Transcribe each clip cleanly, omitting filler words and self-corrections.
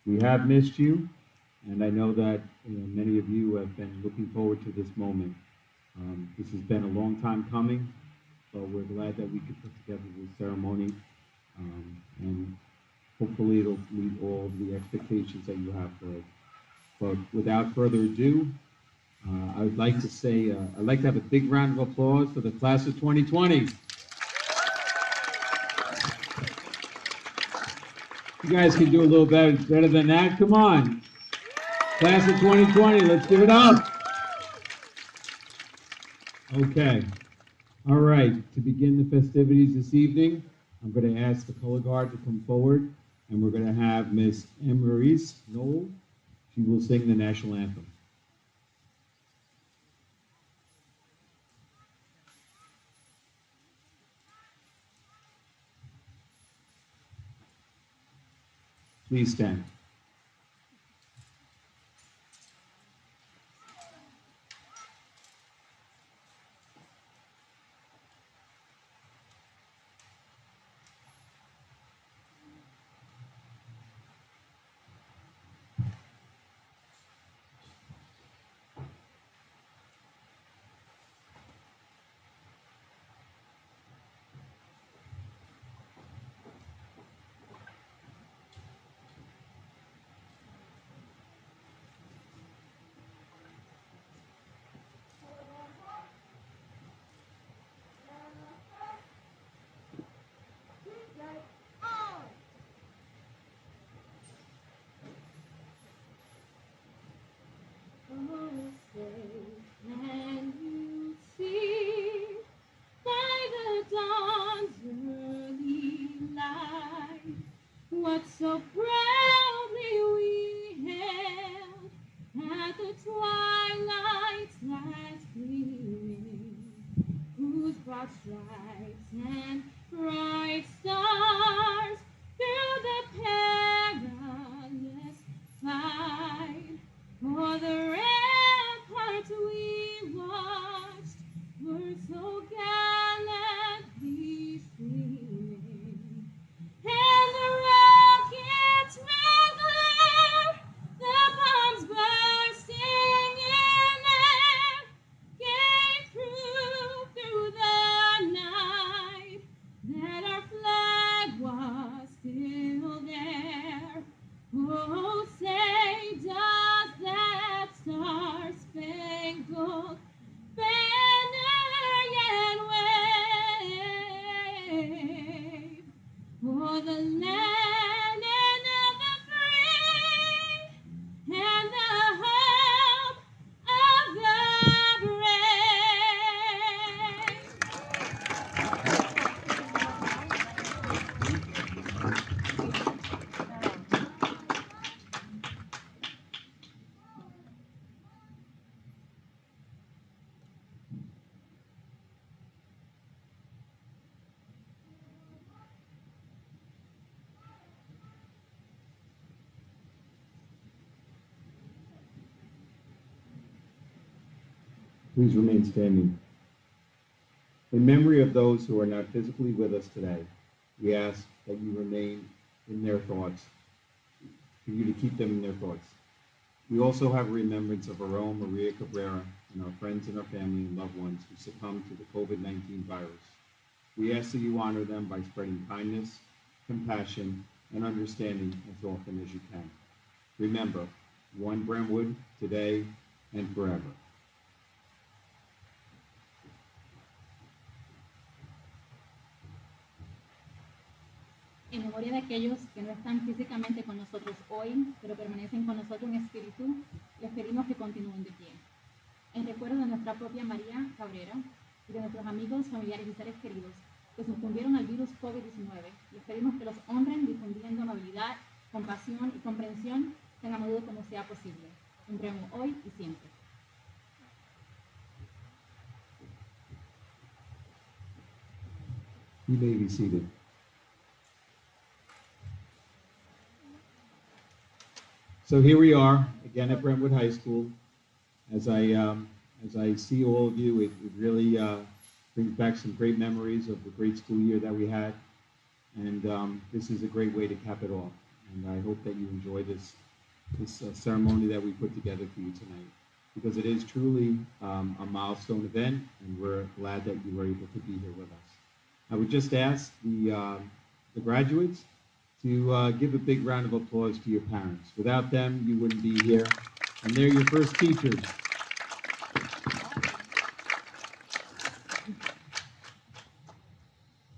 We have missed you, and I know that many of you have been looking forward to this moment. This has been a long time coming, but we're glad that we could put together this ceremony, and hopefully it'll meet all of the expectations that you have for it. But without further ado, I would like to say, I'd like to have a big round of applause for the class of 2020. You guys can do a little better than that. Come on. Class of 2020, let's give it up. Okay. All right. To begin the festivities this evening, I'm going to ask the color guard to come forward, and we're going to have Miss Emerise Knoll. She will sing the national anthem. Please stand. And you see by the dawn's early light what so proudly we hailed at the twilight's last gleaming, whose broad stripes and bright stars through the perilous fight for the ramparts we watched were so gallantly streaming, and the rockets red glare, the bombs bursting in air, gave proof through the night that our flag was still there. Oh, say does that star-spangled banner yet wave for the land and the free and the hope of the Please remain standing. In memory of those who are not physically with us today, we ask that you remain in their thoughts, for you to keep them in their thoughts. We also have a remembrance of our own Maria Cabrera and our friends and our family and loved ones who succumbed to the COVID-19 virus. We ask that you honor them by spreading kindness, compassion, and understanding as often as you can. Remember, one Brentwood, today and forever. En memoria de aquellos que no están físicamente con nosotros hoy, pero permanecen con nosotros en espíritu, les pedimos que continúen de pie. En recuerdo de nuestra propia María Cabrera y de nuestros amigos, familiares y seres queridos que sucumbieron al virus COVID-19, les pedimos que los honren difundiendo amabilidad, compasión y comprensión tan a menudo como sea posible. Honremos hoy y siempre. You may be seated. So here we are again at Brentwood High School. As I see all of you, it really brings back some great memories of the great school year that we had, and this is a great way to cap it off. and I hope that you enjoy this ceremony that we put together for you tonight, because it is truly a milestone event, and we're glad that you were able to be here with us. I would just ask the graduates to give a big round of applause to your parents. Without them, you wouldn't be here, and they're your first teachers.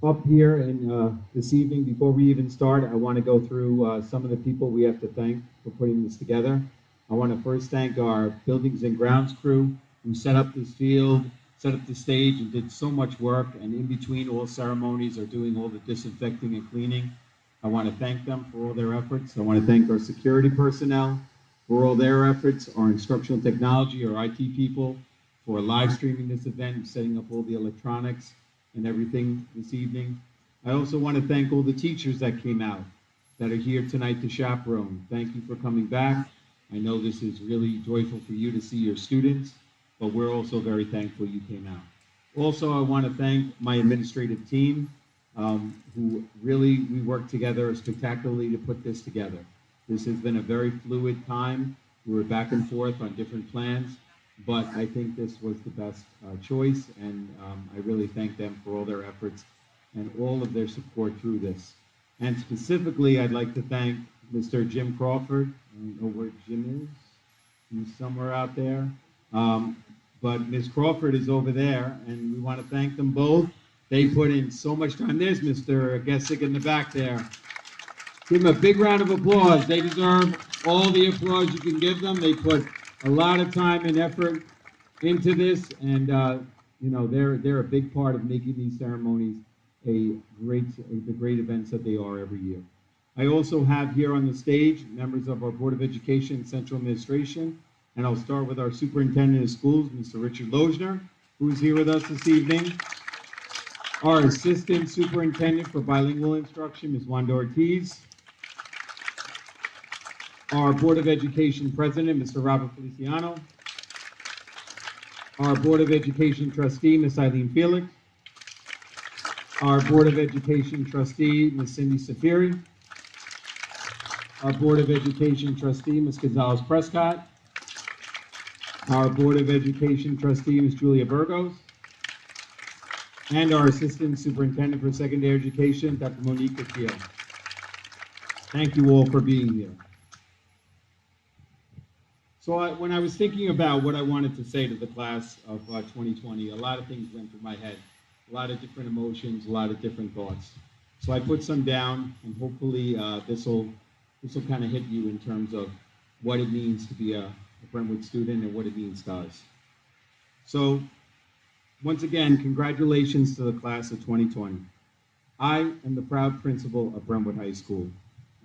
Up here and this evening, before we even start, I want to go through some of the people we have to thank for putting this together. I want to first thank our buildings and grounds crew who set up this field, set up the stage, and did so much work, and in between all ceremonies are doing all the disinfecting and cleaning. I want to thank them for all their efforts. I want to thank our security personnel for all their efforts, our instructional technology, our IT people for live streaming this event, setting up all the electronics and everything this evening. I also want to thank all the teachers that came out, that are here tonight to chaperone. Thank you for coming back. I know this is really joyful for you to see your students, but we're also very thankful you came out. Also, I want to thank my administrative team, who really, we worked together spectacularly to put this together. This has been a very fluid time. We were back and forth on different plans, but I think this was the best choice, and I really thank them for all their efforts and all of their support through this. And specifically, I'd like to thank Mr. Jim Crawford. I don't know where Jim is. He's somewhere out there. But Ms. Crawford is over there, and we want to thank them both. They put in so much time. There's Mr. Gessick in the back there. Give them a big round of applause. They deserve all the applause you can give them. They put a lot of time and effort into this, and you know, they're a big part of making these ceremonies the great events that they are every year. I also have here on the stage members of our Board of Education and Central Administration, and I'll start with our Superintendent of Schools, Mr. Richard Losner, who's here with us this evening. Our Assistant Superintendent for Bilingual Instruction, Ms. Wanda Ortiz. Our Board of Education President, Mr. Robert Feliciano. Our Board of Education Trustee, Ms. Eileen Felix. Our Board of Education Trustee, Ms. Cindy Safiri. Our Board of Education Trustee, Ms. Gonzalez Prescott. Our Board of Education Trustee, Ms. Julia Burgos. And our Assistant Superintendent for Secondary Education, Dr. Monique Castillo. Thank you all for being here. So when I was thinking about what I wanted to say to the class of 2020, a lot of things went through my head, a lot of different emotions, a lot of different thoughts. So I put some down, and hopefully this will kind of hit you in terms of what it means to be a Brentwood student and what it means to us. So once again, congratulations to the class of 2020. I am the proud principal of Brentwood High School,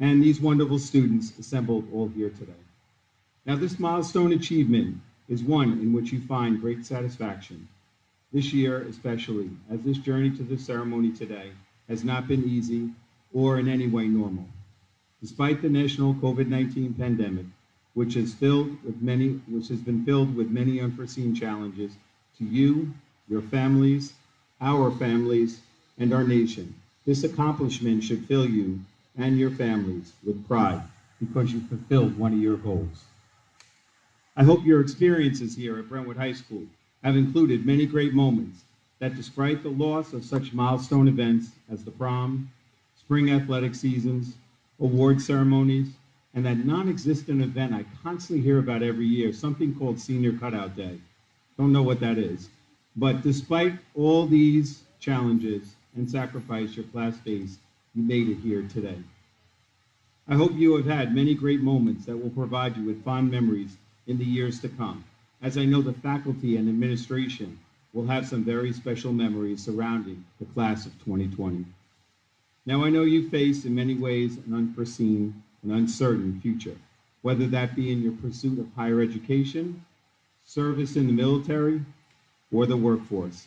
and these wonderful students assembled all here today. Now, this milestone achievement is one in which you find great satisfaction. This year, especially, as this journey to this ceremony today has not been easy or in any way normal. Despite the national COVID-19 pandemic, which has been filled with many unforeseen challenges to you, your families, our families, and our nation, this accomplishment should fill you and your families with pride because you fulfilled one of your goals. I hope your experiences here at Brentwood High School have included many great moments that, despite the loss of such milestone events as the prom, spring athletic seasons, award ceremonies, and that non-existent event I constantly hear about every year, something called Senior Cutout Day. Don't know what that is. But despite all these challenges and sacrifice your class faced, you made it here today. I hope you have had many great moments that will provide you with fond memories in the years to come, as I know the faculty and administration will have some very special memories surrounding the class of 2020. Now, I know you face in many ways an unforeseen and uncertain future, whether that be in your pursuit of higher education, service in the military, or the workforce.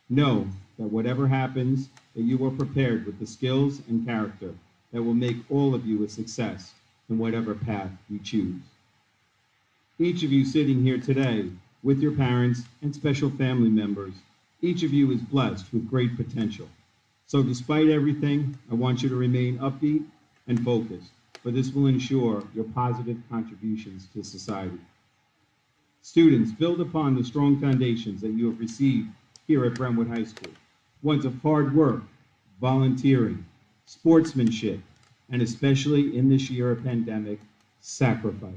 Know that whatever happens, that you are prepared with the skills and character that will make all of you a success in whatever path you choose. Each of you sitting here today with your parents and special family members, each of you is blessed with great potential. So despite everything, I want you to remain upbeat and focused. for this will ensure your positive contributions to society. Students, build upon the strong foundations that you have received here at Brentwood High School, ones of hard work, volunteering, sportsmanship, and especially in this year of pandemic, sacrifice.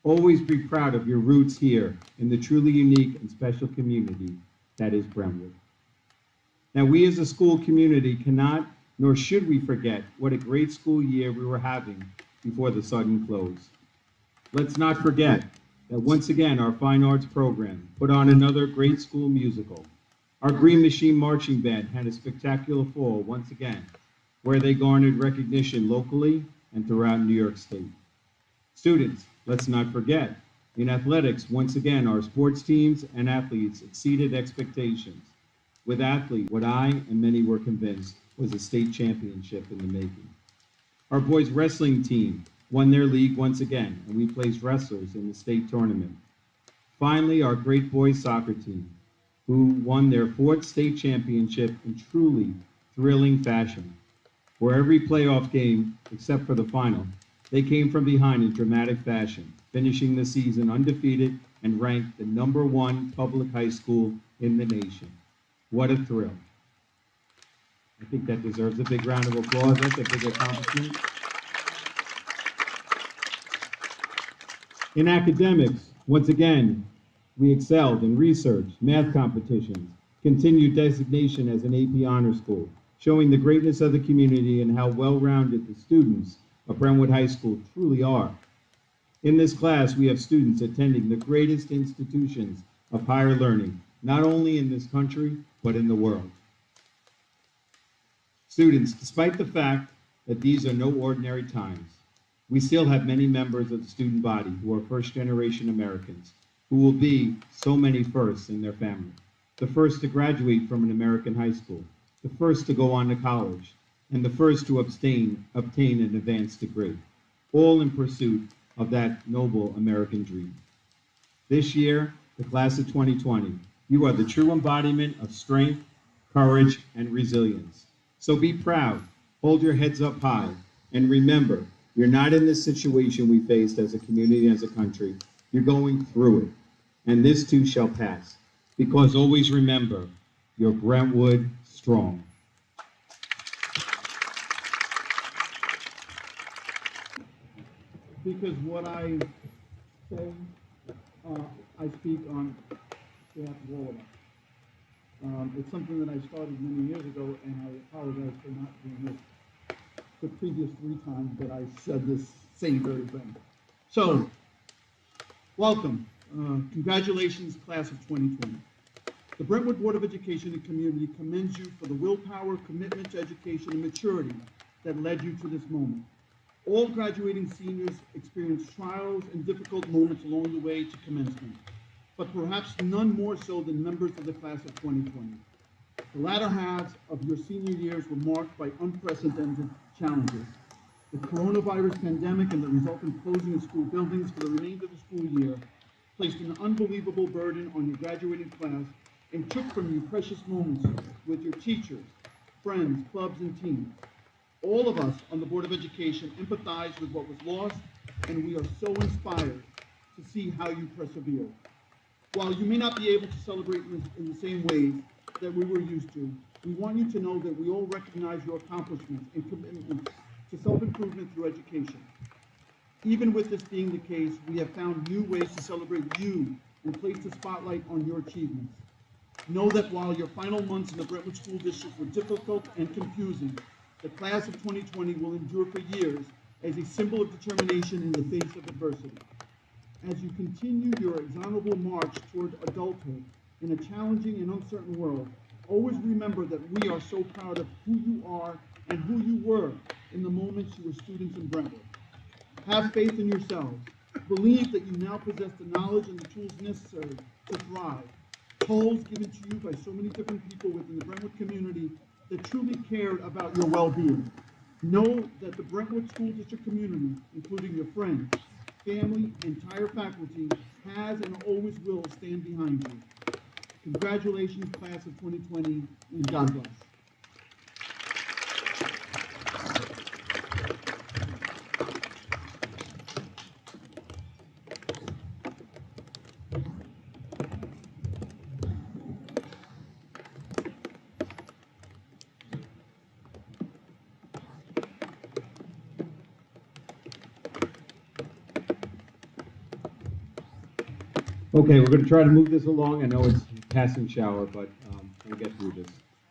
Always be proud of your roots here in the truly unique and special community that is Brentwood. Now, we as a school community cannot nor should we forget what a great school year we were having before the sudden close. Let's not forget that once again our fine arts program put on another great school musical. Our Green Machine Marching Band had a spectacular fall once again, where they garnered recognition locally and throughout New York State. Students, let's not forget, in athletics, once again, our sports teams and athletes exceeded expectations. With athletes, what I and many were convinced was a state championship in the making. Our boys wrestling team won their league once again, and we placed wrestlers in the state tournament. Finally, our great boys soccer team, who won their fourth state championship in truly thrilling fashion. For every playoff game, except for the final, they came from behind in dramatic fashion, finishing the season undefeated and ranked the #1 public high school in the nation. What a thrill. I think that deserves a big round of applause. That's a big accomplishment. In academics, once again, we excelled in research, math competitions, continued designation as an AP honor school, showing the greatness of the community and how well-rounded the students of Brentwood High School truly are. In this class, we have students attending the greatest institutions of higher learning, not only in this country, but in the world. Students, despite the fact that these are no ordinary times, we still have many members of the student body who are first-generation Americans, who will be so many firsts in their family. The first to graduate from an American high school, the first to go on to college, and the first to obtain an advanced degree, all in pursuit of that noble American dream. This year, the class of 2020, you are the true embodiment of strength, courage, and resilience. So be proud, hold your heads up high, and remember, you're not in this situation we faced as a community, as a country. You're going through it, and this too shall pass. Because always remember, you're Brentwood strong. Because what I say, I speak on behalf of all of us. It's something that I started many years ago, and I apologize for not doing this the previous 3 times that I said this same very thing. So, welcome. Congratulations, class of 2020. The Brentwood Board of Education and Community commends you for the willpower, commitment to education, and maturity that led you to this moment. All graduating seniors experience trials and difficult moments along the way to commencement, but perhaps none more so than members of the class of 2020. The latter halves of your senior years were marked by unprecedented challenges. The coronavirus pandemic and the resultant closing of school buildings for the remainder of the school year placed an unbelievable burden on your graduating class and took from you precious moments with your teachers, friends, clubs, and teams. All of us on the Board of Education empathize with what was lost, and we are so inspired to see how you persevered. While you may not be able to celebrate in the same ways that we were used to, we want you to know that we all recognize your accomplishments and commitment to self-improvement through education. Even with this being the case, we have found new ways to celebrate you and place the spotlight on your achievements. Know that while your final months in the Brentwood School District were difficult and confusing, the class of 2020 will endure for years as a symbol of determination in the face of adversity. As you continue your exhonorable march toward adulthood in a challenging and uncertain world, always remember that we are so proud of who you are and who you were in the moments you were students in Brentwood. Have faith in yourselves. Believe that you now possess the knowledge and the tools necessary to thrive. Tools given to you by so many different people within the Brentwood community that truly cared about your well-being. Know that the Brentwood School District community, including your friends, family, and entire faculty, has and always will stand behind you. Congratulations, class of 2020, and God bless. Okay, we're going to try to move this along. I know it's passing shower, but we'll get through this.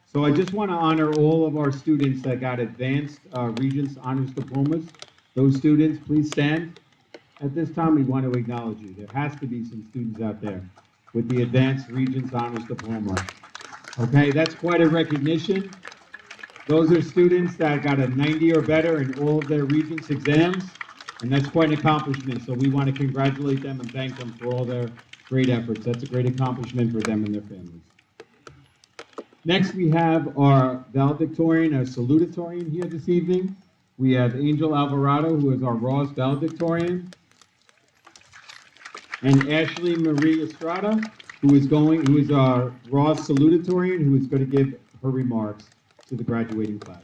So I just want to honor all of our students that got advanced Regents Honors Diplomas. Those students, please stand. At this time, we want to acknowledge you. There has to be some students out there with the Advanced Regents Honors Diploma. Okay, that's quite a recognition. Those are students that got a 90 or better in all of their Regents exams, and that's quite an accomplishment. So we want to congratulate them and thank them for all their great efforts. That's a great accomplishment for them and their families. Next, we have our valedictorian, our salutatorian here this evening. We have Angel Alvarado, who is our Ross valedictorian, and Ashley Marie Estrada, who is our Ross salutatorian, who is going to give her remarks to the graduating class.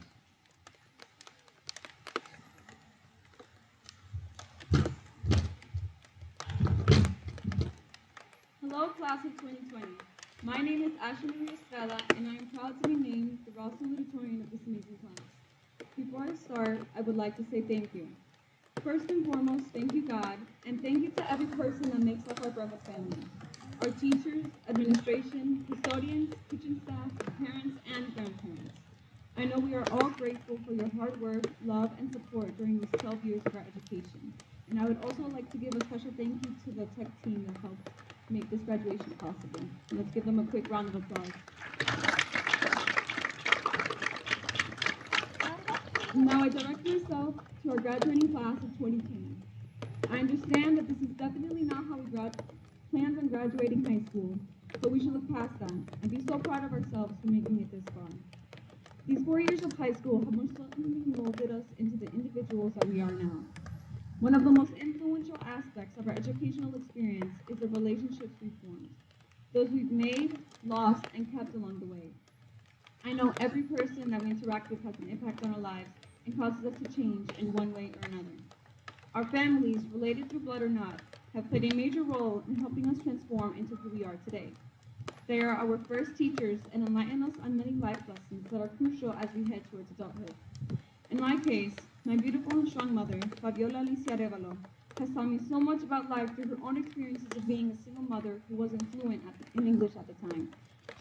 Hello, class of 2020. My name is Ashley Marie Estrada, and I am proud to be named the Ross salutatorian of this amazing class. Before I start, I would like to say thank you. First and foremost, thank you, God, and thank you to every person that makes up our Brentwood family. Our teachers, administration, custodians, kitchen staff, parents, and grandparents. I know we are all grateful for your hard work, love, and support during these 12 years of our education. And I would also like to give a special thank you to the tech team that helped make this graduation possible. Let's give them a quick round of applause. Now I direct myself to our graduating class of 2020. I understand that this is definitely not how we planned on graduating high school, but we should look past that and be so proud of ourselves for making it this far. These 4 years of high school have most certainly molded us into the individuals that we are now. One of the most influential aspects of our educational experience is the relationships we formed, those we've made, lost, and kept along the way. I know every person that we interact with has an impact on our lives and causes us to change in one way or another. Our families, related through blood or not, have played a major role in helping us transform into who we are today. They are our first teachers and enlighten us on many life lessons that are crucial as we head towards adulthood. In my case, my beautiful and strong mother, Fabiola Alicia Arevalo, has taught me so much about life through her own experiences of being a single mother who wasn't fluent in English at the time.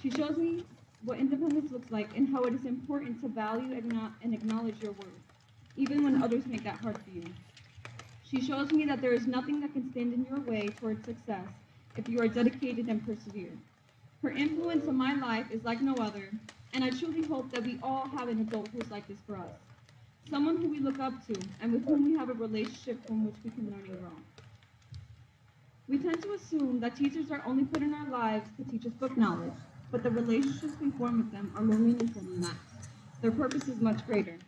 She shows me what independence looks like and how it is important to value and acknowledge your worth, even when others make that hard for you. She shows me that there is nothing that can stand in your way towards success if you are dedicated and persevere. Her influence on my life is like no other, and I truly hope that we all have an adult who's like this for us. Someone who we look up to and with whom we have a relationship from which we can learn and grow. We tend to assume that teachers are only put in our lives to teach us book knowledge, but the relationships we form with them are more meaningful than that. Their purpose is much greater.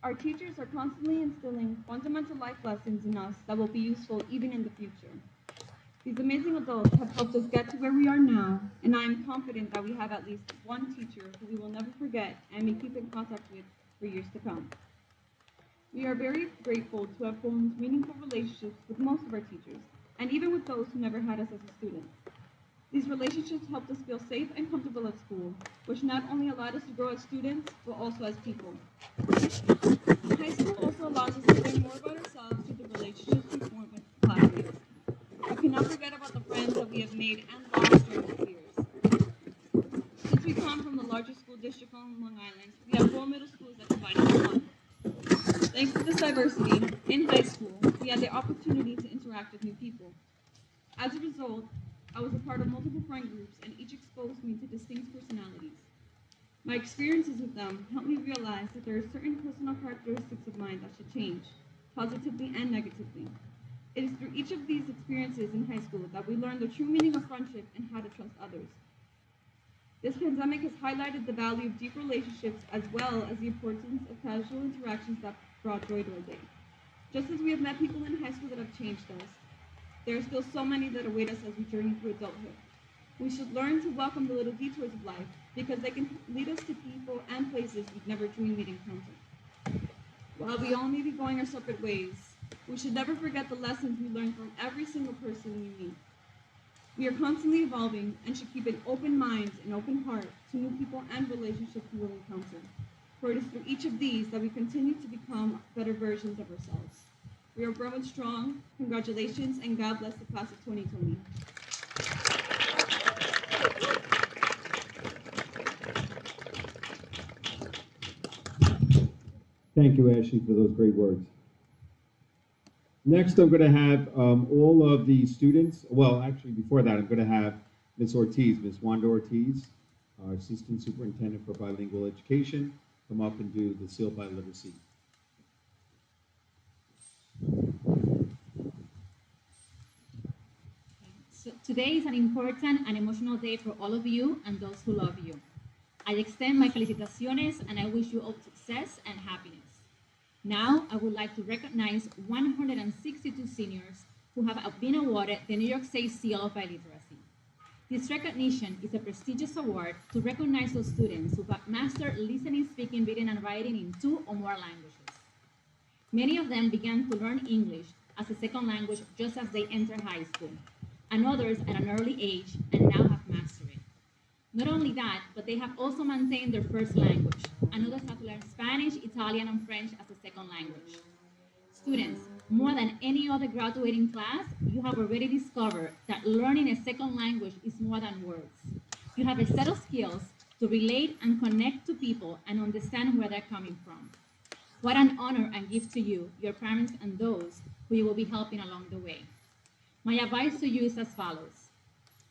Our teachers are constantly instilling fundamental life lessons in us that will be useful even in the future. These amazing adults have helped us get to where we are now, and I am confident that we have at least one teacher who we will never forget and may keep in contact with for years to come. We are very grateful to have formed meaningful relationships with most of our teachers, and even with those who never had us as a student. These relationships helped us feel safe and comfortable at school, which not only allowed us to grow as students, but also as people. High school also allows us to learn more about ourselves through the relationships we form with classmates. We cannot forget about the friends that we have made and lost during these years. Since we come from the largest school district on Long Island, we have 4 middle schools that divide into one. Thanks to this diversity, in high school, we had the opportunity to interact with new people. As a result, I was a part of multiple friend groups and each exposed me to distinct personalities. My experiences with them helped me realize that there are certain personal characteristics of mine that should change, positively and negatively. It is through each of these experiences in high school that we learn the true meaning of friendship and how to trust others. This pandemic has highlighted the value of deep relationships as well as the importance of casual interactions that brought joy to our day. Just as we have met people in high school that have changed us, there are still so many that await us as we journey through adulthood. We should learn to welcome the little detours of life because they can lead us to people and places we've never dreamed we'd encounter. While we all may be going our separate ways, we should never forget the lessons we learn from every single person we meet. We are constantly evolving and should keep an open mind and open heart to new people and relationships we will encounter. For it is through each of these that we continue to become better versions of ourselves. We are Brentwood strong. Congratulations, and God bless the class of 2020. Thank you, Ashley, for those great words. Next, I'm going to have all of the students, well, actually, before that, I'm going to have Ms. Ortiz, Ms. Wanda Ortiz, our Assistant Superintendent for Bilingual Education, come up and do the seal by literacy. So today is an important and emotional day for all of you and those who love you. I extend my felicitaciones and I wish you all success and happiness. Now, I would like to recognize 162 seniors who have been awarded the New York State Seal of Biliteracy. This recognition is a prestigious award to recognize those students who have mastered listening, speaking, reading, and writing in 2 or more languages. Many of them began to learn English as a second language just as they entered high school, and others at an early age and now have mastered it. Not only that, but they have also maintained their first language, and others have learned Spanish, Italian, and French as a second language. Students, more than any other graduating class, you have already discovered that learning a second language is more than words. You have a set of skills to relate and connect to people and understand where they're coming from. What an honor and gift to you, your parents, and those who you will be helping along the way. My advice to you is as follows.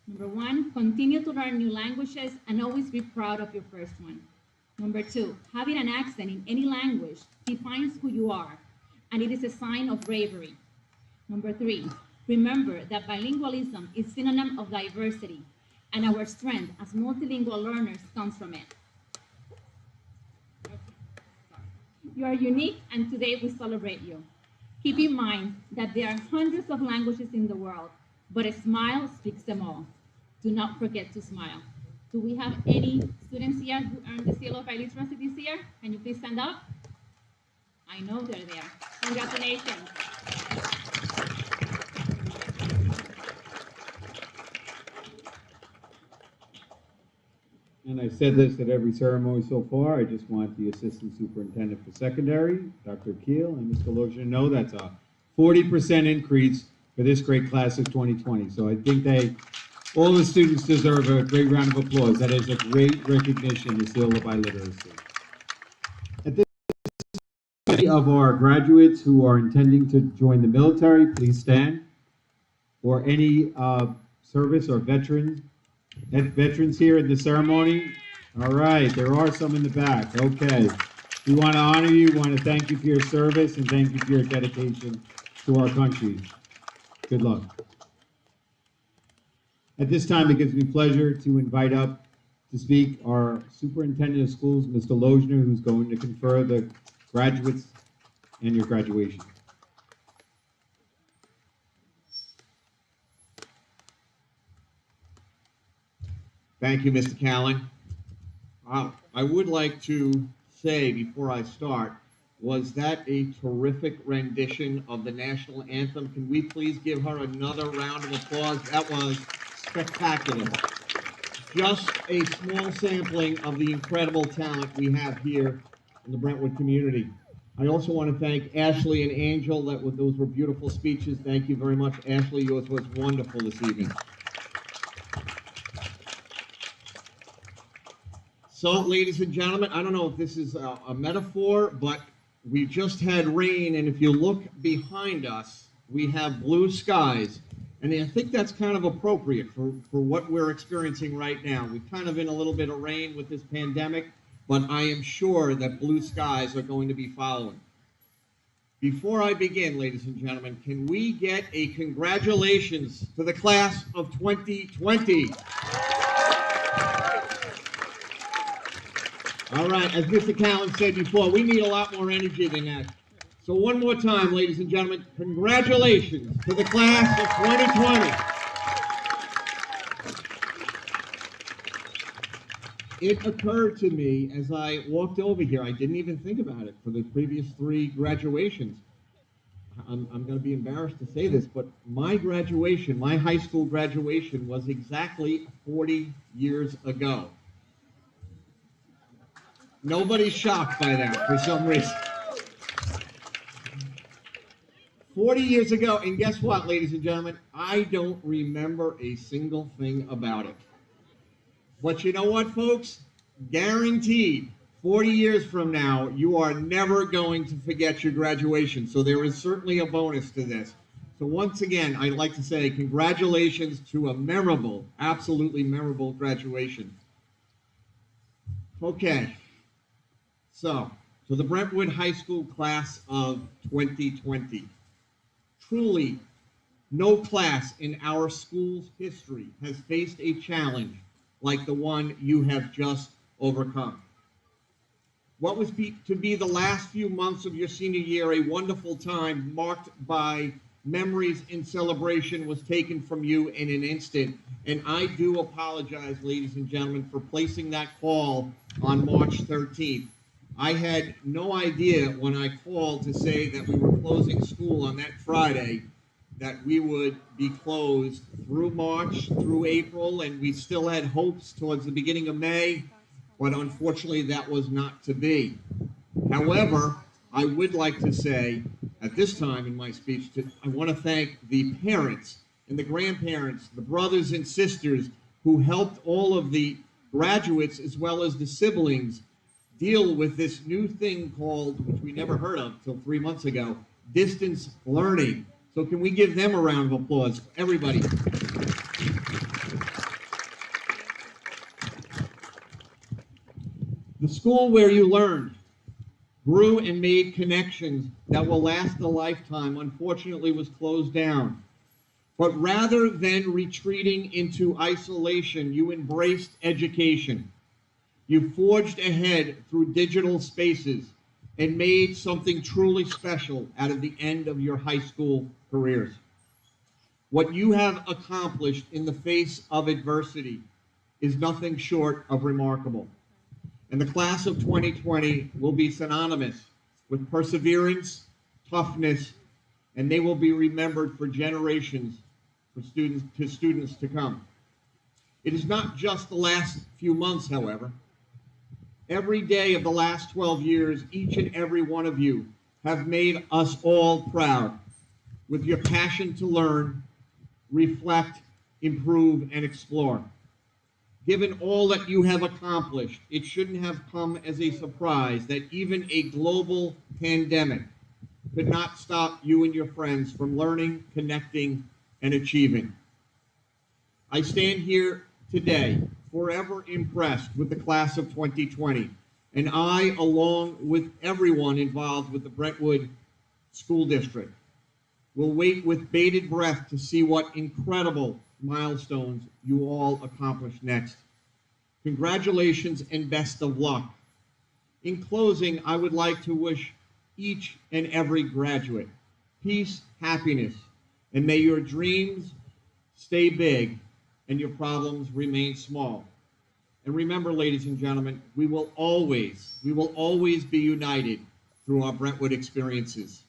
Number 1, continue to learn new languages and always be proud of your first one. Number 2, having an accent in any language defines who you are, and it is a sign of bravery. Number 3, remember that bilingualism is synonym of diversity, and our strength as multilingual learners comes from it. You are unique, and today we celebrate you. Keep in mind that there are hundreds of languages in the world, but a smile speaks them all. Do not forget to smile. Do we have any students here who earned the Seal of Biliteracy this year? Can you please stand up? I know they're there. Congratulations. And I said this at every ceremony so far. I just want the Assistant Superintendent for Secondary, Dr. Keel, and Mr. Loja to know that's a 40% increase for this great class of 2020. So I think all the students deserve a great round of applause. That is a great recognition, the Seal of Biliteracy. At this time, of our graduates who are intending to join the military, please stand. Or any service or veterans here at the ceremony. All right, there are some in the back. Okay. We want to honor you, want to thank you for your service, and thank you for your dedication to our country. Good luck. At this time, it gives me pleasure to invite up to speak our Superintendent of Schools, Mr. Lojner, who's going to confer the graduates and your graduation. Thank you, Mr. Callen. I would like to say before I start, was that a terrific rendition of the national anthem? Can we please give her another round of applause? That was spectacular. Just a small sampling of the incredible talent we have here in the Brentwood community. I also want to thank Ashley and Angel. Those were beautiful speeches. Thank you very much. Ashley, yours was wonderful this evening. So, ladies and gentlemen, I don't know if this is a metaphor, but we just had rain, and if you look behind us, we have blue skies. And I think that's kind of appropriate for what we're experiencing right now. We're kind of in a little bit of rain with this pandemic, but I am sure that blue skies are going to be following. Before I begin, ladies and gentlemen, can we get a congratulations to the class of 2020? All right, as Mr. Callen said before, we need a lot more energy than that. So one more time, ladies and gentlemen, congratulations to the class of 2020. It occurred to me as I walked over here, I didn't even think about it for the previous 3 graduations. I'm going to be embarrassed to say this, but my graduation, my high school graduation was exactly 40 years ago. Nobody's shocked by that for some reason. 40 years ago, and guess what, ladies and gentlemen? I don't remember a single thing about it. But you know what, folks? Guaranteed, 40 years from now, you are never going to forget your graduation. So there is certainly a bonus to this. So once again, I'd like to say congratulations to a memorable, absolutely memorable graduation. Okay, so to the Brentwood High School class of 2020. Truly, no class in our school's history has faced a challenge like the one you have just overcome. What was to be the last few months of your senior year a wonderful time marked by memories and celebration was taken from you in an instant. And I do apologize, ladies and gentlemen, for placing that call on March 13th. I had no idea when I called to say that we were closing school on that Friday that we would be closed through March, through April, and we still had hopes towards the beginning of May, but unfortunately that was not to be. However, I would like to say at this time in my speech, I want to thank the parents and the grandparents, the brothers and sisters who helped all of the graduates as well as the siblings deal with this new thing called, which we never heard of till 3 months ago, distance learning. So can we give them a round of applause, everybody? The school where you learned, grew and made connections that will last a lifetime, unfortunately was closed down. But rather than retreating into isolation, you embraced education. You forged ahead through digital spaces and made something truly special out of the end of your high school careers. What you have accomplished in the face of adversity is nothing short of remarkable. And the class of 2020 will be synonymous with perseverance, toughness, and they will be remembered for generations for students to come. It is not just the last few months, however. Every day of the last 12 years, each and every one of you have made us all proud with your passion to learn, reflect, improve, and explore. Given all that you have accomplished, it shouldn't have come as a surprise that even a global pandemic could not stop you and your friends from learning, connecting, and achieving. I stand here today forever impressed with the class of 2020, and I, along with everyone involved with the Brentwood School District, will wait with bated breath to see what incredible milestones you all accomplish next. Congratulations and best of luck. In closing, I would like to wish each and every graduate peace, happiness, and may your dreams stay big and your problems remain small. And remember, ladies and gentlemen, we will always be united through our Brentwood experiences.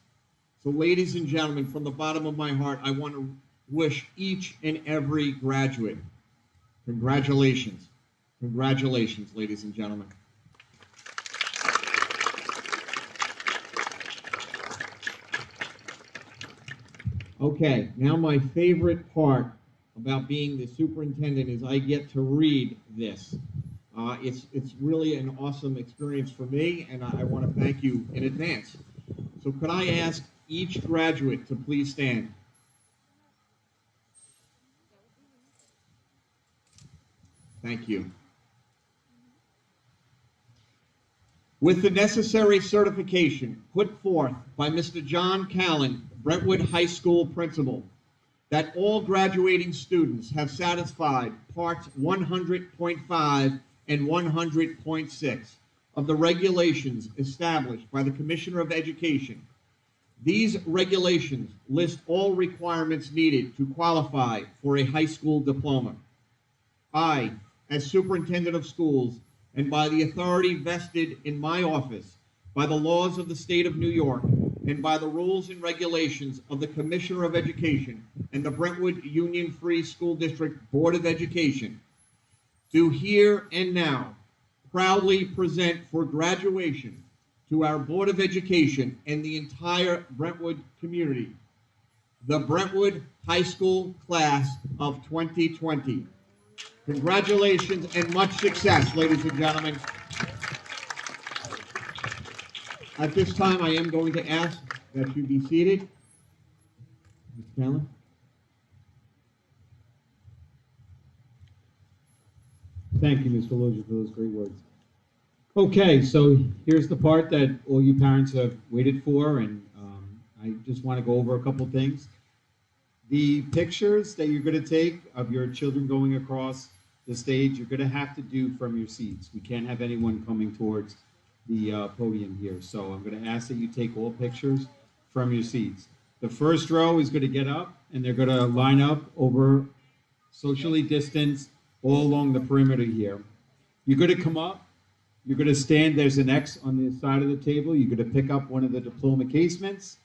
So ladies and gentlemen, from the bottom of my heart, I want to wish each and every graduate congratulations. Congratulations, ladies and gentlemen. Okay, now my favorite part about being the superintendent is I get to read this. It's really an awesome experience for me, and I want to thank you in advance. So could I ask each graduate to please stand? Thank you. With the necessary certification put forth by Mr. John Callan, Brentwood High School Principal, that all graduating students have satisfied parts 100.5 and 100.6 of the regulations established by the Commissioner of Education. These regulations list all requirements needed to qualify for a high school diploma. I, as Superintendent of Schools, and by the authority vested in my office, by the laws of the state of New York, and by the rules and regulations of the Commissioner of Education and the Brentwood Union Free School District Board of Education, do here and now proudly present for graduation to our Board of Education and the entire Brentwood community, the Brentwood High School Class of 2020. Congratulations and much success, ladies and gentlemen. At this time, I am going to ask that you be seated. Mr. Callen? Thank you, Mr. Lozier, for those great words. Okay, so here's the part that all you parents have waited for, and I just want to go over a couple things. The pictures that you're going to take of your children going across the stage, you're going to have to do from your seats. We can't have anyone coming towards the podium here. So I'm going to ask that you take all pictures from your seats. The first row is going to get up, and they're going to line up over socially distanced all along the perimeter here. You're going to come up. You're going to stand. There's an X on the side of the table. You're going to pick up one of the diploma casements.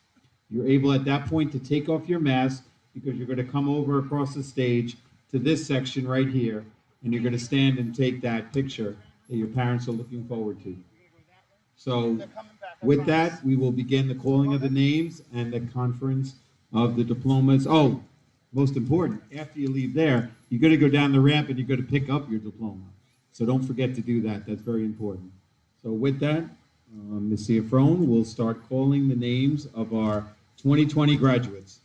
You're able at that point to take off your mask because you're going to come over across the stage to this section right here, and you're going to stand and take that picture that your parents are looking forward to. So with that, we will begin the calling of the names and the conference of the diplomas. Oh, most important, after you leave there, you're going to go down the ramp and you're going to pick up your diploma. So don't forget to do that. That's very important. So with that, Ms. Ciafrone will start calling the names of our 2020 graduates.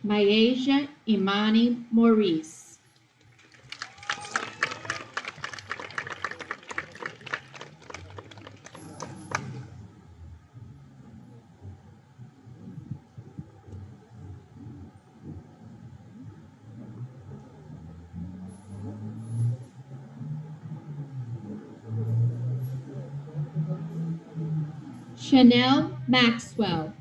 Myasia Imani Maurice. Chanel Maxwell.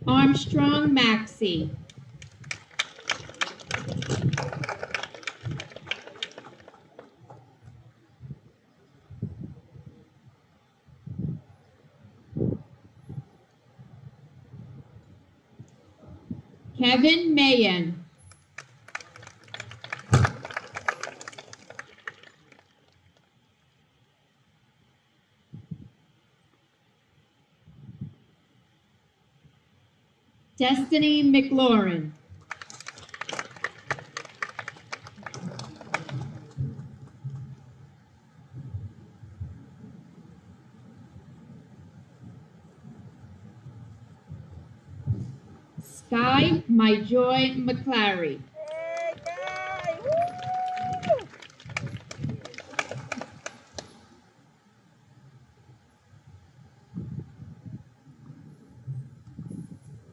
Armstrong Maxey. Kevin Mayen. Destiny McLaurin. Sky Myjoy McClary.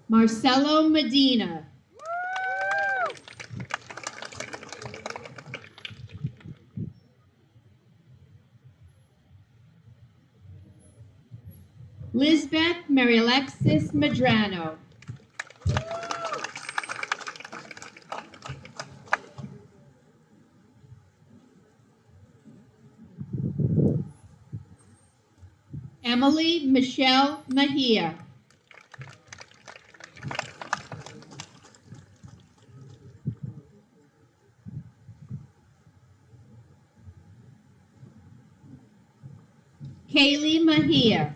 Marcelo Medina. Lisbeth Mary Alexis Medrano. Emily Michelle Mejia. Kaylee Mejia.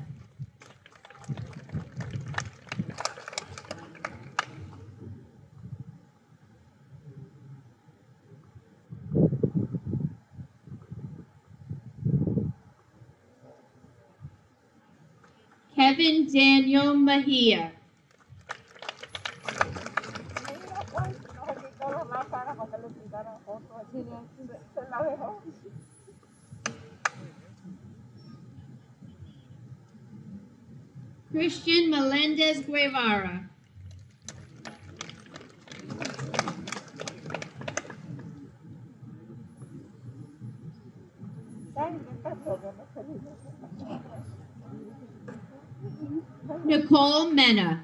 Kevin Daniel Mejia. Christian Melendez Guevara. Nicole Mena.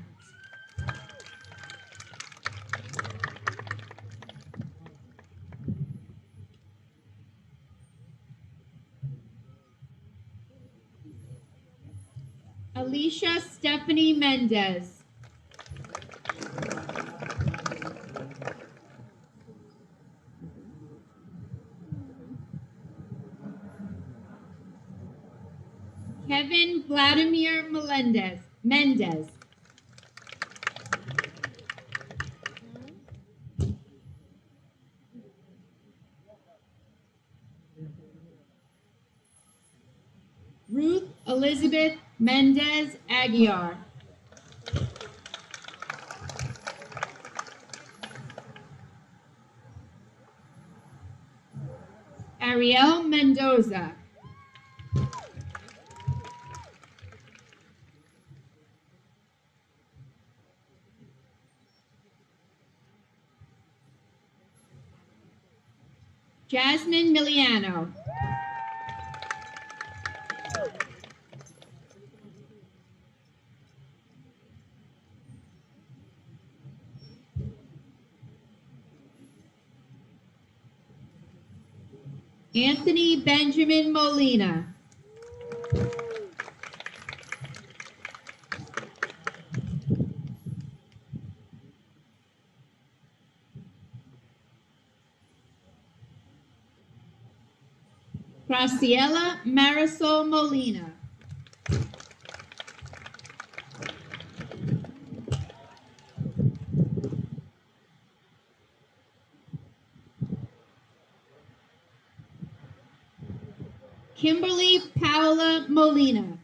Alicia Stephanie Mendez. Kevin Vladimir Mendez. Ruth Elizabeth Mendez Aguiar. Ariel Mendoza. Jasmine Miliano. Anthony Benjamin Molina. Graciela Marisol Molina. Kimberly Paola Molina.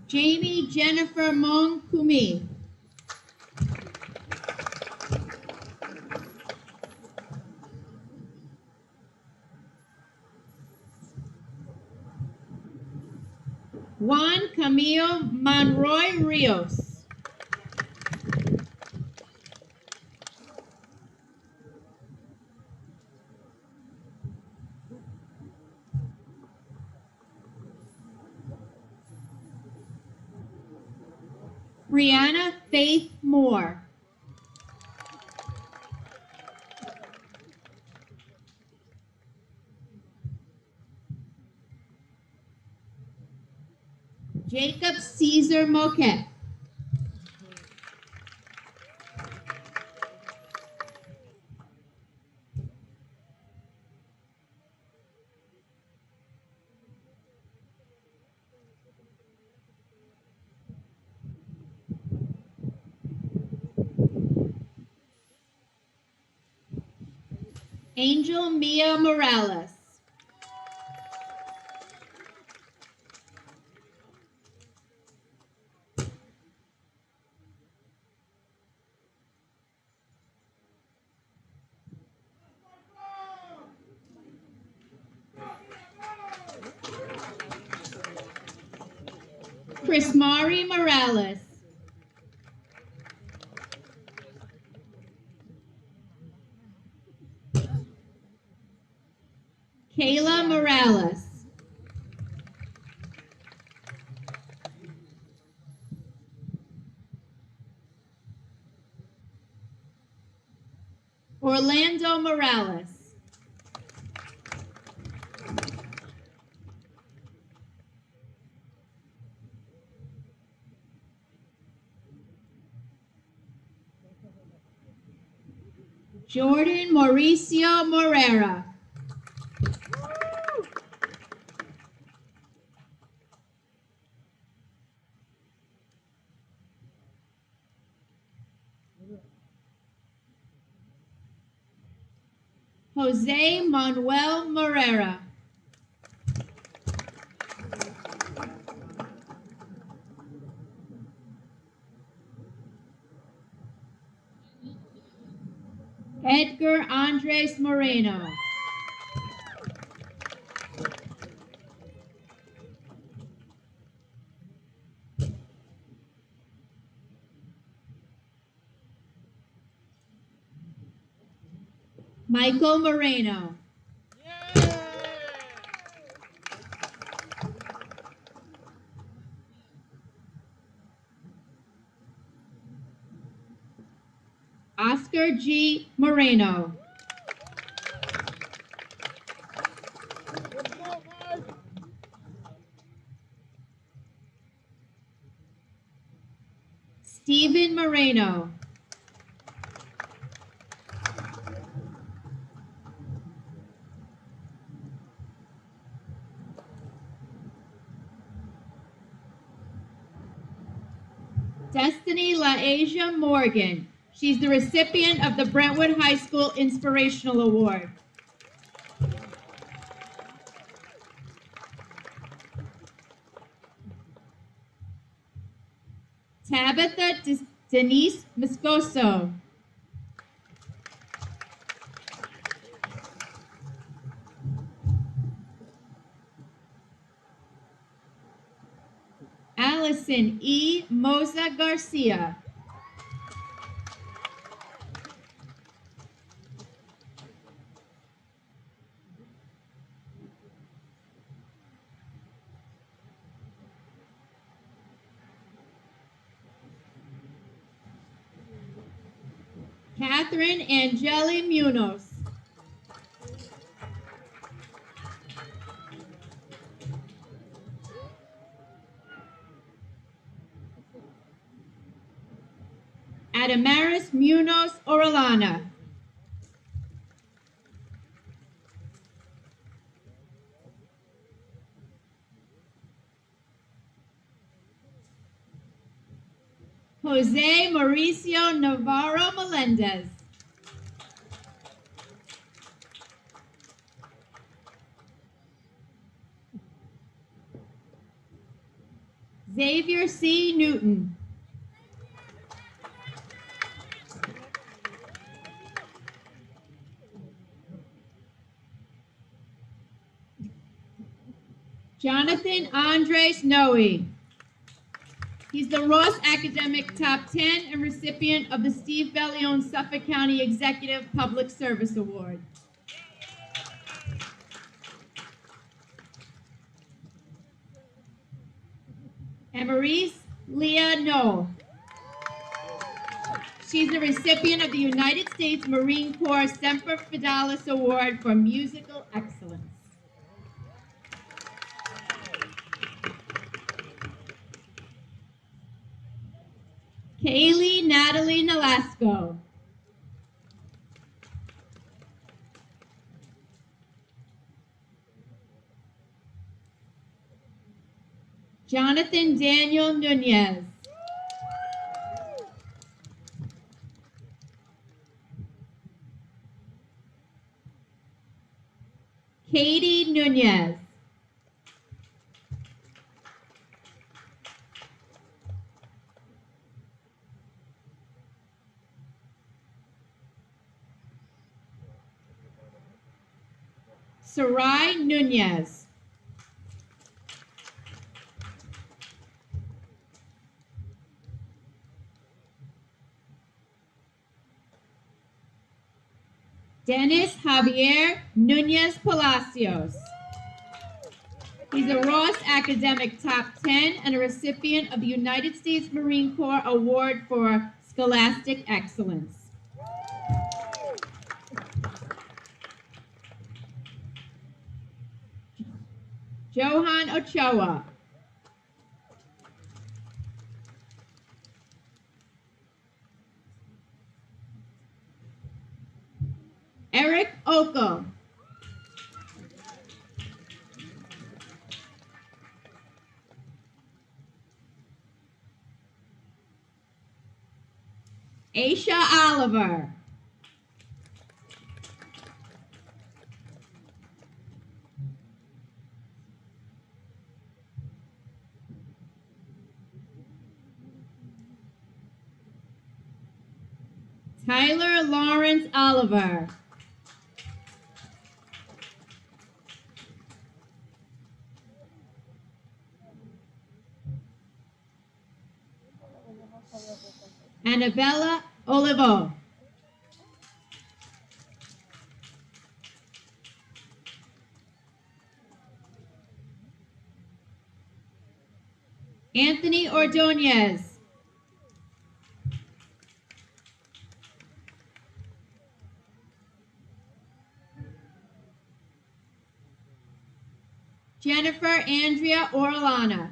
Jamie Jennifer Monkumi. Juan Camilo Monroy Rios. Brianna Faith Moore. Jacob Caesar Moquette. Angel Mia Morales. Prismari Morales. Kayla Morales. Orlando Morales. Jordan Mauricio Morera. Jose Manuel Morera. Edgar Andres Moreno. Michael Moreno. Oscar G. Moreno. Stephen Moreno. Destiny LaAsia Morgan. She's the recipient of the Brentwood High School Inspirational Award. Tabitha Denise Moscoso. Allison E. Moza Garcia. Catherine Angeli Munoz. Adamaris Munoz Orellana. Jose Mauricio Navarro Melendez. Xavier C. Newton. Jonathan Andres Noe. He's the Ross Academic Top 10 and recipient of the Steve Bellion Suffolk County Executive Public Service Award. Amarise Leah Noel. She's the recipient of the United States Marine Corps Semper Fidelis Award for Musical Excellence. Kaylee Natalie Nolasco. Jonathan Daniel Nunez. Katie Nunez. Sarai Nunez. Dennis Javier Nunez Palacios. He's a Ross Academic Top 10 and a recipient of the United States Marine Corps Award for Scholastic Excellence. Johan Ochoa. Oko. Aisha Oliver. Tyler Lawrence Oliver. Annabella Olivo. Anthony Ordonez. Jennifer Andrea Orlana.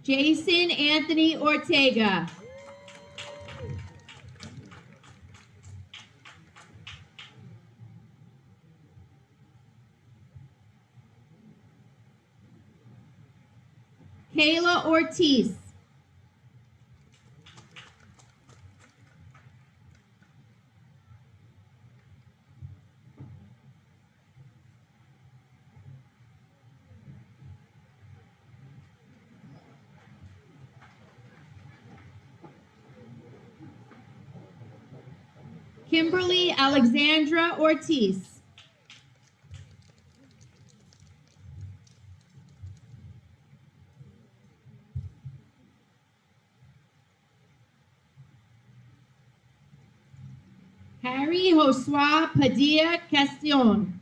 Jason Anthony Ortega. Kayla Ortiz. Kimberly Alexandra Ortiz. Harry Josua Padilla Castion.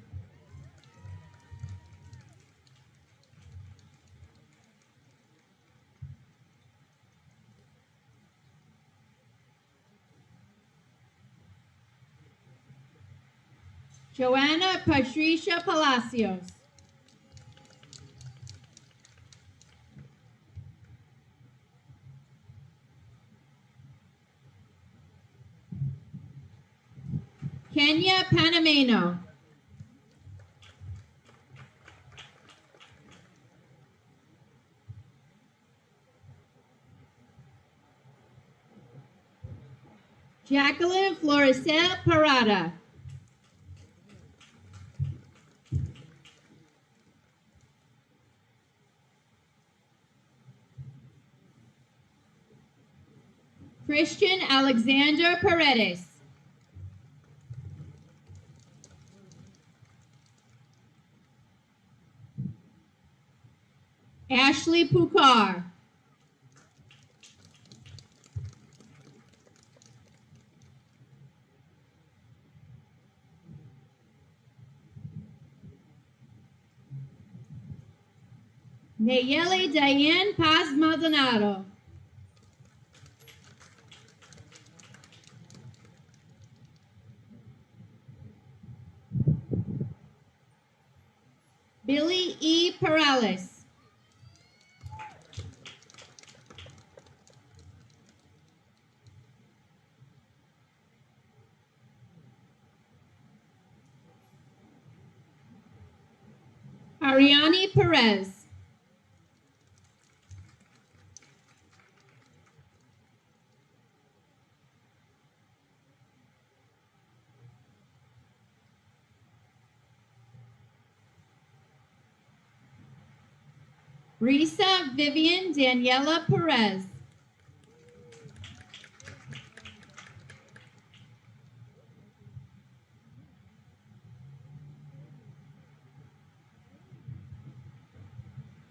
Joanna Patricia Palacios. Kenya Panameno. Jacqueline Floricel Parada. Christian Alexander Paredes. Ashley Pukar. Nayeli Diane Paz Maldonado. Billy E. Perales. Ariani Perez. Risa Vivian Daniela Perez.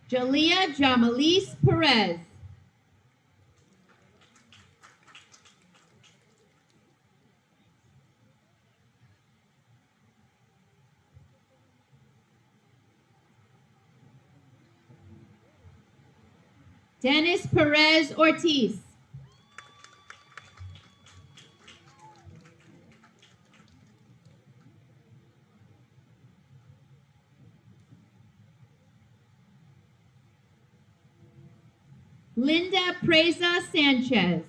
Jalea Jamalis Perez. Dennis Perez Ortiz. Linda Preza Sanchez.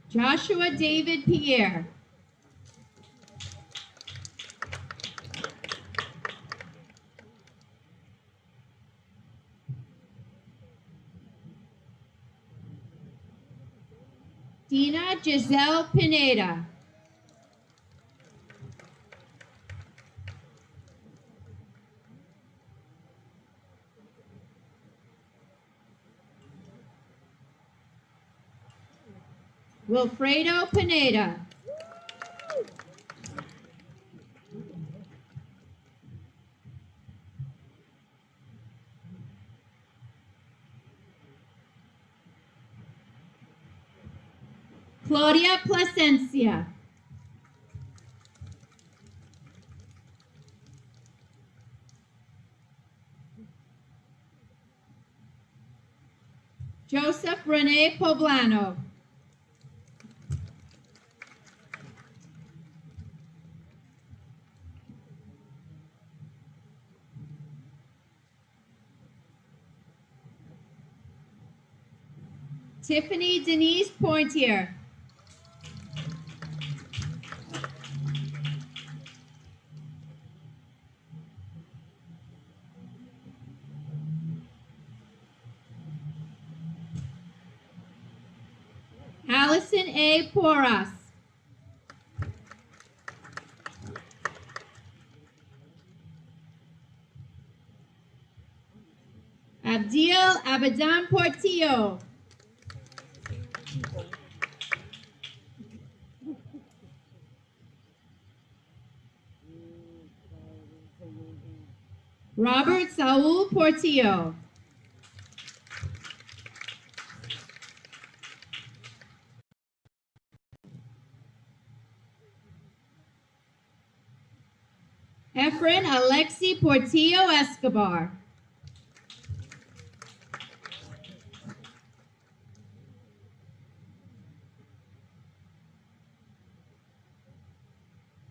Joshua David Pierre. Dina Giselle Pineda. Wilfredo Pineda. Claudia Plasencia. Joseph Rene Poblano. Tiffany Denise Pointier. Allison A. Porras. Abdil Abadan Portillo. Robert Saul Portillo. Efren Alexi Portillo Escobar.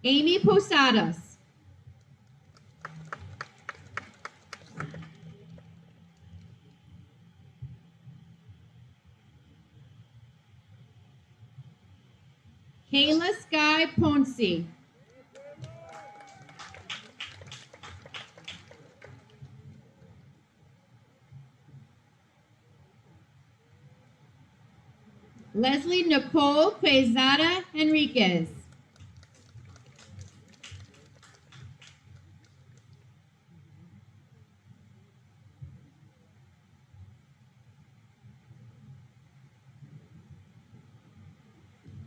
Amy Posadas. Kayla Sky Ponce. Leslie Nicole Quezada Enriquez.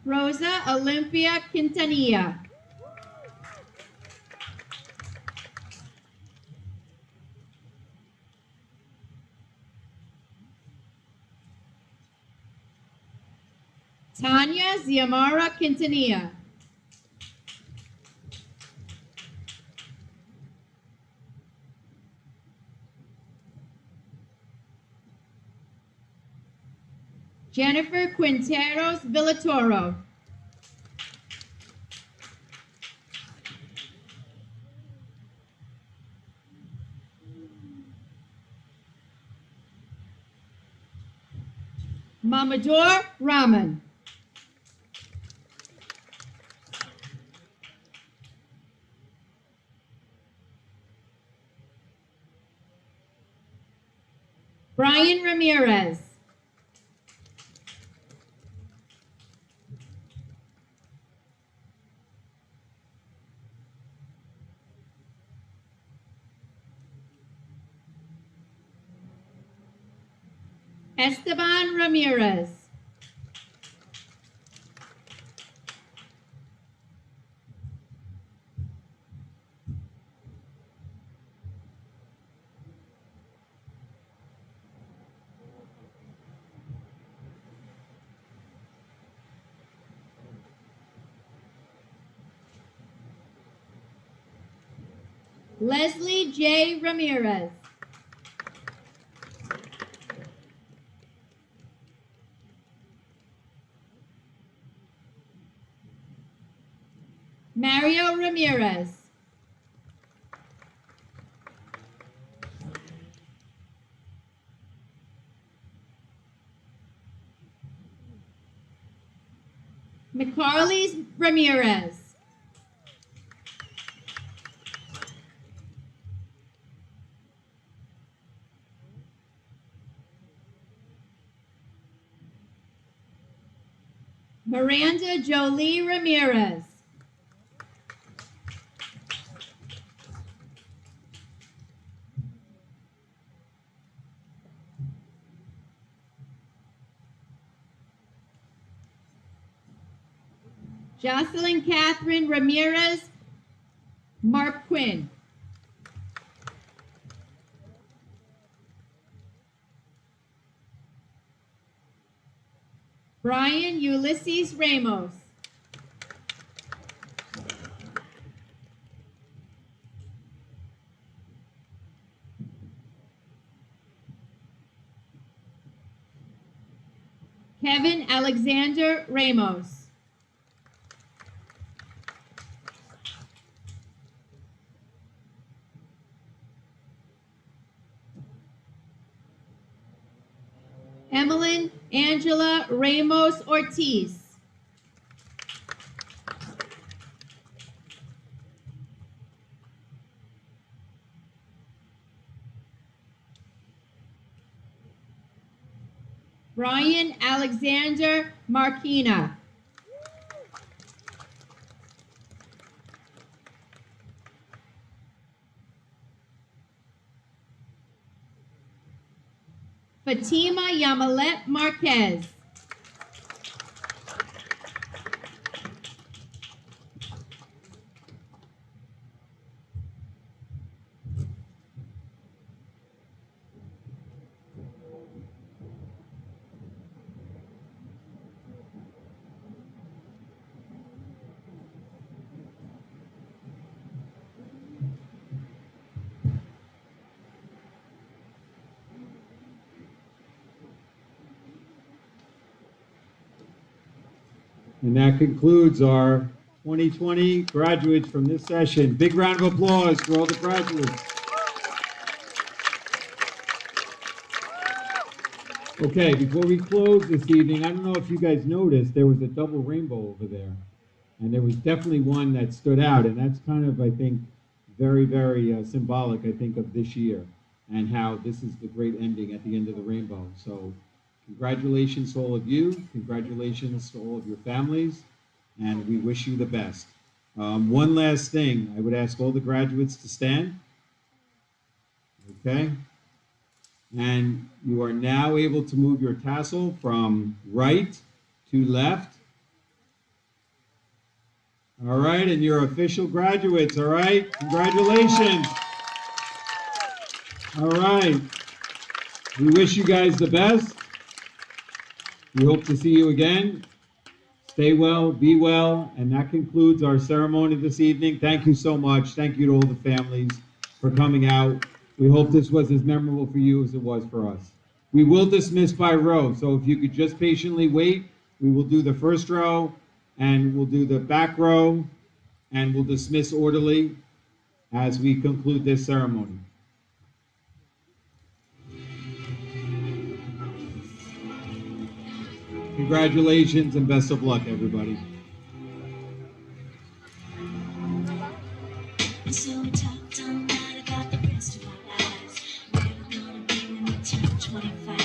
Rosa Olympia Quintanilla. Tanya Ziamara Quintanilla. Jennifer Quinteros Villatoro. Mamador Rahman. Brian Ramirez. Esteban Ramirez. Leslie J. Ramirez. Mario Ramirez. McCarlys Ramirez. Miranda Jolie Ramirez. Jocelyn Catherine Ramirez Marquin. Brian Ulysses Ramos. Kevin Alexander Ramos. Emmeline Angela Ramos Ortiz. Brian Alexander Marquina. Fatima Yamalet Marquez. And that concludes our 2020 graduates from this session. Big round of applause for all the graduates. Okay, before we close this evening, I don't know if you guys noticed, there was a double rainbow over there. And there was definitely one that stood out, and that's kind of, I think, very, very symbolic, I think, of this year and how this is the great ending at the end of the rainbow. So congratulations to all of you. Congratulations to all of your families, and we wish you the best. One last thing, I would ask all the graduates to stand. Okay? And you are now able to move your tassel from right to left. All right, and you're official graduates, all right? Congratulations. All right. We wish you guys the best. We hope to see you again. Stay well, be well, and that concludes our ceremony this evening. Thank you so much. Thank you to all the families for coming out. We hope this was as memorable for you as it was for us. We will dismiss by row, so if you could just patiently wait, we will do the first row, and we'll do the back row, and we'll dismiss orderly as we conclude this ceremony. Congratulations and best of luck, everybody. So we talked all night about the rest of our lives. Where we're gonna be when we turn 25.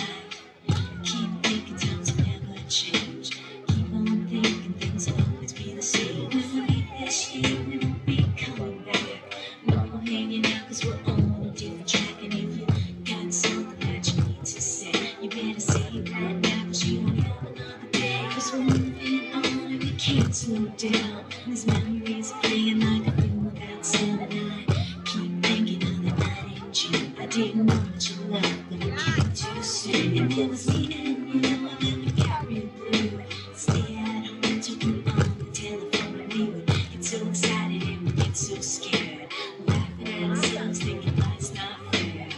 Keep thinking times will never change. Keep on thinking things will always be the same. When we meet this year, we won't be coming back. No more hanging out 'cause we're on a different track. And if you got something that you need to say, you better say it right now 'cause you don't have another day. 'Cause we're moving on and we can't slow down. These memories are playing like a film without sound. And I keep thinking of the night in June. I didn't know what you loved, but it came too soon. And it was me and you, and then we got real blue. Stay at home, talking on the telephone, and we would get so excited and we get so scared. Laughing at ourselves, thinking life's not fair.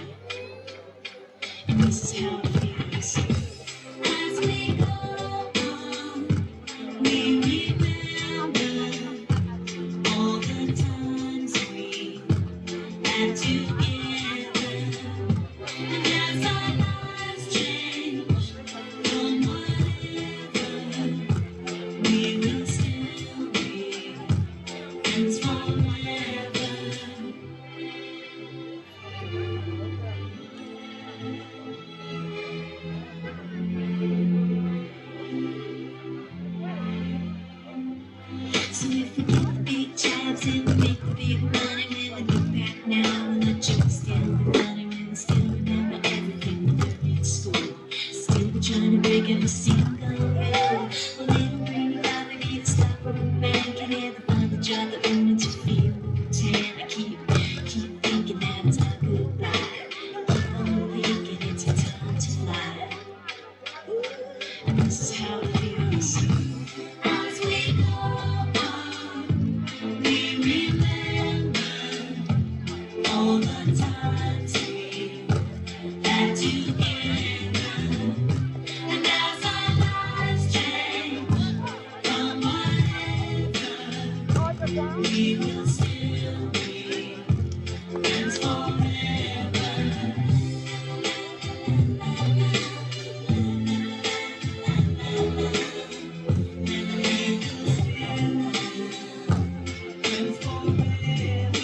And this is how it feels. As we go on, we remember forget the big jobs and we make the big money. When we look back now, and the jokes still funny. When we still remember everything we learned in school. Still we're trying to break every single rule. Well, little green got me need to stop for a bank and never find the job that wanted to feel tan. I keep thinking that it's our goodbye. Keep on thinking it's our time to fly. And this is how it feels. As we go on, we remember all the times we had together. And as our lives change from whatever, we will still be friends forever. Friends forever.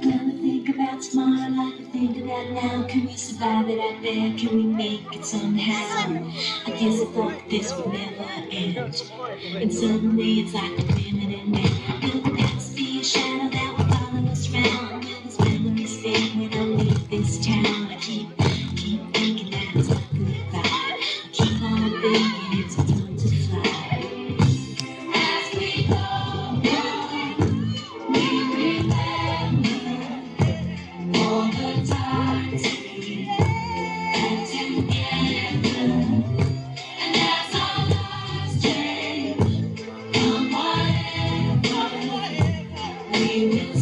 Never think about tomorrow like we think about now. Can we survive it out there? Can we make it somehow? I guess I thought this would never end. And suddenly it's like a permanent man. Will the past be a shadow that will follow us round? Will this memory fade when I leave this town? I keep thinking that it's our goodbye. I keep on thinking it's our time to fly. As we go on, we remember all the times we had together. And as our lives change from whatever, we will